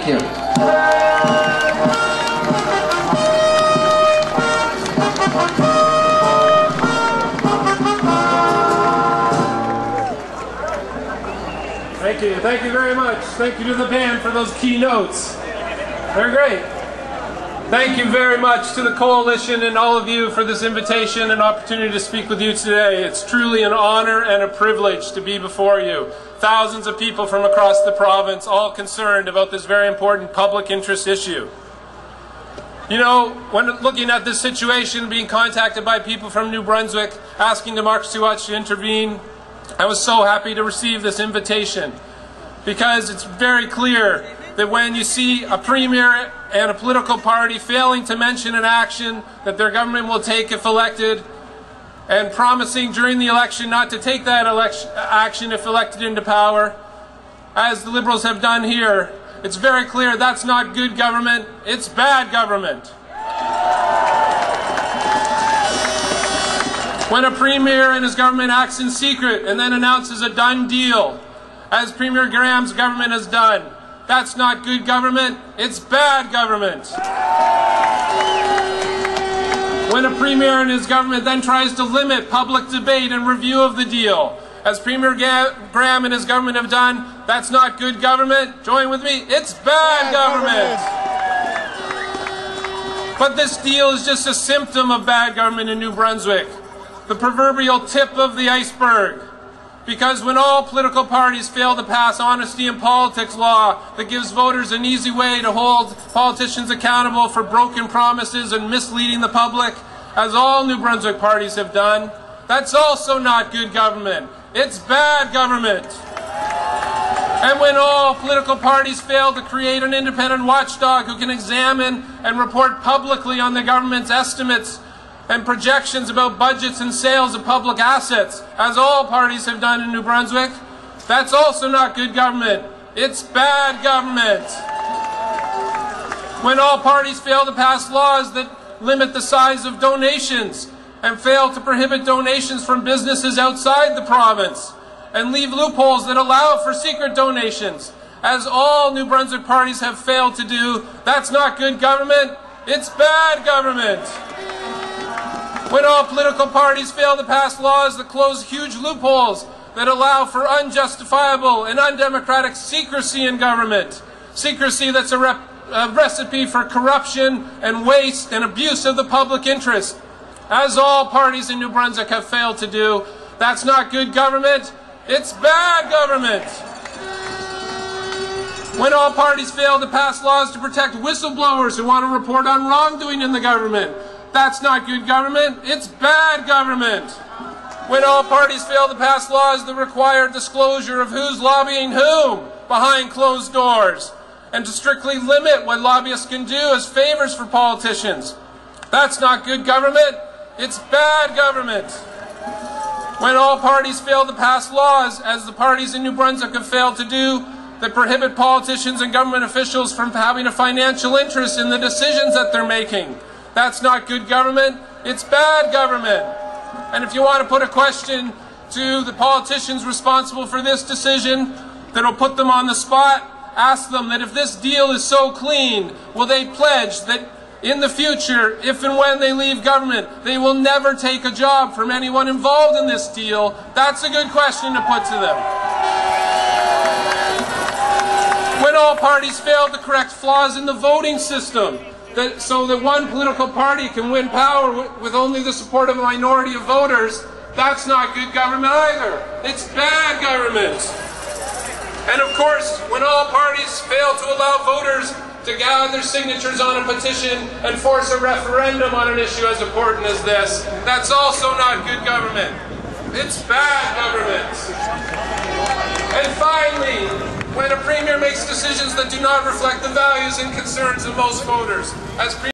you. Thank you. Thank you very much. Thank you to the band for those key notes. They're great. Thank you very much to the Coalition and all of you for this invitation and opportunity to speak with you today. It's truly an honor and a privilege to be before you. Thousands of people from across the province, all concerned about this very important public interest issue. You know, when looking at this situation, being contacted by people from New Brunswick, asking Mark Siwatch to intervene, I was so happy to receive this invitation, because it's very clear that when you see a premier and a political party failing to mention an action that their government will take if elected, and promising during the election not to take that action if elected into power, as the Liberals have done here, it's very clear that's not good government, it's bad government. When a premier and his government acts in secret and then announces a done deal, as Premier Graham's government has done, that's not good government, it's bad government. When a premier and his government then tries to limit public debate and review of the deal, as Premier Graham and his government have done, that's not good government. Join with me, it's bad government. But this deal is just a symptom of bad government in New Brunswick, the proverbial tip of the iceberg. Because when all political parties fail to pass honesty in politics law that gives voters an easy way to hold politicians accountable for broken promises and misleading the public, as all New Brunswick parties have done, that's also not good government. It's bad government. And when all political parties fail to create an independent watchdog who can examine and report publicly on the government's estimates and projections about budgets and sales of public assets, as all parties have done in New Brunswick, that's also not good government. It's bad government. When all parties fail to pass laws that limit the size of donations and fail to prohibit donations from businesses outside the province and leave loopholes that allow for secret donations, as all New Brunswick parties have failed to do, that's not good government. It's bad government. When all political parties fail to pass laws that close huge loopholes that allow for unjustifiable and undemocratic secrecy in government, secrecy that's a recipe for corruption and waste and abuse of the public interest, as all parties in New Brunswick have failed to do, that's not good government, it's bad government. When all parties fail to pass laws to protect whistleblowers who want to report on wrongdoing in the government, that's not good government, it's bad government. When all parties fail to pass laws that require disclosure of who's lobbying whom behind closed doors, and to strictly limit what lobbyists can do as favors for politicians, that's not good government, it's bad government. When all parties fail to pass laws, as the parties in New Brunswick have failed to do, that prohibit politicians and government officials from having a financial interest in the decisions that they're making, that's not good government, it's bad government. And if you want to put a question to the politicians responsible for this decision that'll put them on the spot, ask them that if this deal is so clean, will they pledge that in the future, if and when they leave government, they will never take a job from anyone involved in this deal? That's a good question to put to them. When all parties fail to correct flaws in the voting system, so that one political party can win power with only the support of a minority of voters, that's not good government either. It's bad government. And of course, when all parties fail to allow voters to gather their signatures on a petition and force a referendum on an issue as important as this, that's also not good government. It's bad government. And finally, when a premier makes decisions that do not reflect the values and concerns of most voters, as